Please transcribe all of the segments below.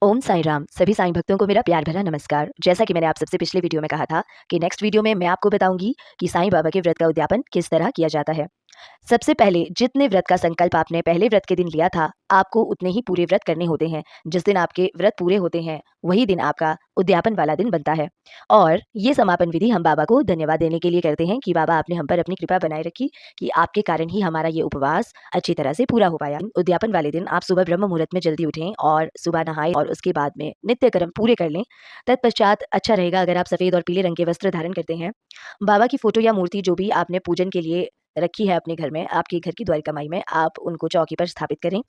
ओम साईं राम। सभी साईं भक्तों को मेरा प्यार भरा नमस्कार। जैसा कि मैंने आप सबसे पिछले वीडियो में कहा था कि नेक्स्ट वीडियो में मैं आपको बताऊंगी कि साईं बाबा के व्रत का उद्यापन किस तरह किया जाता है। सबसे पहले जितने व्रत का संकल्प आपने पहले व्रत के दिन लिया था, आपको उतने ही पूरे व्रत करने होते हैं। जिस दिन आपके व्रत पूरे होते हैं, वही दिन आपका उद्यापन वाला दिन बनता है। और ये समापन विधि हम बाबा को धन्यवाद देने के लिए करते हैं कि बाबा आपने हम पर अपनी कृपा बनाए रखी कि आपके कारण ही हमारा ये उपवास अच्छी तरह से पूरा हो पाया। उद्यापन वाले दिन आप सुबह ब्रह्म मुहूर्त में जल्दी उठें और सुबह नहाएं और उसके बाद में नित्य कर्म पूरे कर लें। तत्पश्चात अच्छा रहेगा अगर आप सफेद और पीले रंग के वस्त्र धारण करते हैं। बाबा की फोटो या मूर्ति जो भी आपने पूजन के लिए रखी है अपने घर में, आपके घर की द्वारिकामाई में, आप उनको चौकी पर स्थापित करें।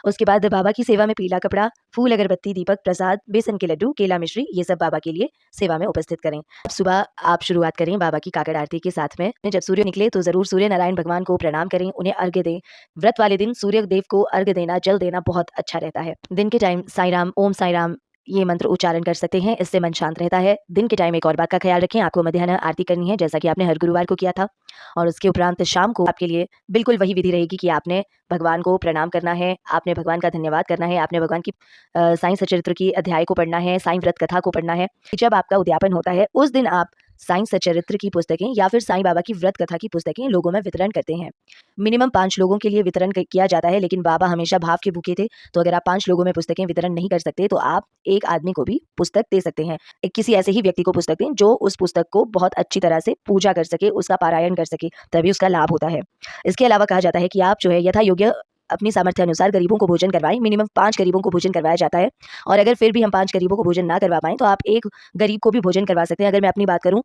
उसके बाद बाबा की सेवा में पीला कपड़ा, फूल, अगरबत्ती, दीपक, प्रसाद, बेसन के लड्डू, केला, मिश्री, ये सब बाबा के लिए सेवा में उपस्थित करें। अब सुबह आप शुरुआत करें बाबा की काकड़ आरती के साथ में। जब सूर्य निकले तो जरूर सूर्य नारायण भगवान को प्रणाम करें, उन्हें अर्घ्य दें। व्रत वाले दिन सूर्य देव को अर्घ्य देना, जल देना बहुत अच्छा रहता है। दिन के टाइम साईं राम, ओम साईं राम ये मंत्र उच्चारण कर सकते हैं, इससे मन शांत रहता है। दिन के टाइम एक और बात का ख्याल रखें, आपको मध्याह्न आरती करनी है जैसा कि आपने हर गुरुवार को किया था। और उसके उपरांत शाम को आपके लिए बिल्कुल वही विधि रहेगी कि आपने भगवान को प्रणाम करना है, आपने भगवान का धन्यवाद करना है, आपने भगवान की साईं सचरित्र की अध्याय को पढ़ना है, साईं व्रत कथा को पढ़ना है। जब आपका उद्यापन होता है उस दिन आप साईं सचरित्र की पुस्तकें या फिर साईं बाबा की व्रत कथा की पुस्तकें लोगों में वितरण करते हैं। मिनिमम 5 लोगों के लिए वितरण किया जाता है, लेकिन बाबा हमेशा भाव के भूखे थे, तो अगर आप 5 लोगों में पुस्तकें वितरण नहीं कर सकते तो आप एक आदमी को भी पुस्तक दे सकते हैं। किसी ऐसे ही व्यक्ति को पुस्तक दें जो उस पुस्तक को बहुत अच्छी तरह से पूजा कर सके, उसका पारायण कर सके, तभी उसका लाभ होता है। इसके अलावा कहा जाता है कि आप जो है यथा योग्य अपनी सामर्थ्य अनुसार गरीबों को भोजन करवाएं। मिनिमम 5 गरीबों को भोजन करवाया जाता है। और अगर फिर भी हम 5 गरीबों को भोजन ना करवा पाएं तो आप एक गरीब को भी भोजन करवा सकते हैं। अगर मैं अपनी बात करूं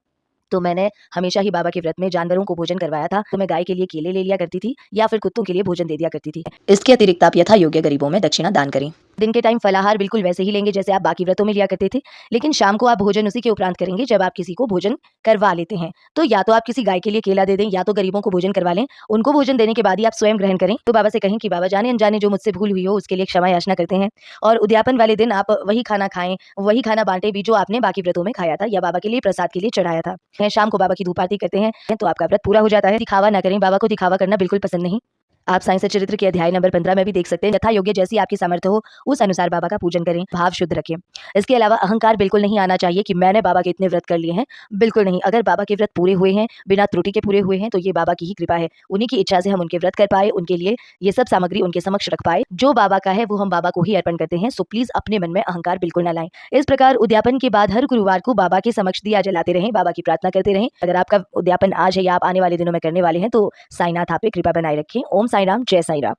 तो मैंने हमेशा ही बाबा के व्रत में जानवरों को भोजन करवाया था। तो मैं गाय के लिए केले ले लिया करती थी या फिर कुत्तों के लिए भोजन दे दिया करती थी। इसके अतिरिक्त आप यथा योग्य गरीबों में दक्षिणा दान करें। दिन के टाइम फलाहार बिल्कुल वैसे ही लेंगे जैसे आप बाकी व्रतों में लिया करते थे, लेकिन शाम को आप भोजन उसी के उपरांत करेंगे जब आप किसी को भोजन करवा लेते हैं। तो या तो आप किसी गाय के लिए केला दे दें या तो गरीबों को भोजन करवा लें। उनको भोजन देने के बाद ही आप स्वयं ग्रहण करें। तो बाबा से कहें कि बाबा जाने अनजाने जो मुझसे भूल हुई हो उसके लिए क्षमा याचना करते हैं। और उद्यापन वाले दिन आप वही खाना खाएं, वही खाना बांटे भी जो आपने बाकी व्रतों में खाया था या बाबा के लिए प्रसाद के लिए चढ़ाया था। शाम को बाबा की धूप आरती करते हैं तो आपका व्रत पूरा हो जाता है। दिखावा ना करें, बाबा को दिखावा करना बिल्कुल पसंद नहीं। आप साईं सचरित्र के अध्याय नंबर 15 में भी देख सकते हैं। यथा योग्य जैसी आपकी सामर्थ्य हो उस अनुसार बाबा का पूजन करें, भाव शुद्ध रखें। इसके अलावा अहंकार बिल्कुल नहीं आना चाहिए कि मैंने बाबा के इतने व्रत कर लिए हैं, बिल्कुल नहीं। अगर बाबा के व्रत पूरे हुए हैं, बिना त्रुटि के पूरे हुए हैं, तो ये बाबा की ही कृपा है। उन्हीं की इच्छा से हम उनके व्रत कर पाए, उनके लिए ये सब सामग्री उनके समक्ष रख पाए। जो बाबा का है वो हम बाबा को ही अर्पण करते हैं। सो प्लीज अपने मन में अहंकार बिल्कुल न लाएं। इस प्रकार उद्यापन के बाद हर गुरुवार को बाबा के समक्ष दिया जलाते रहें, बाबा की प्रार्थना करते रहें। अगर आपका उद्यापन आज है या आप आने वाले दिनों में करने वाले हैं तो साईनाथ आप पे कृपा बनाए रखें। ओम साईं राम, जय साईं राम।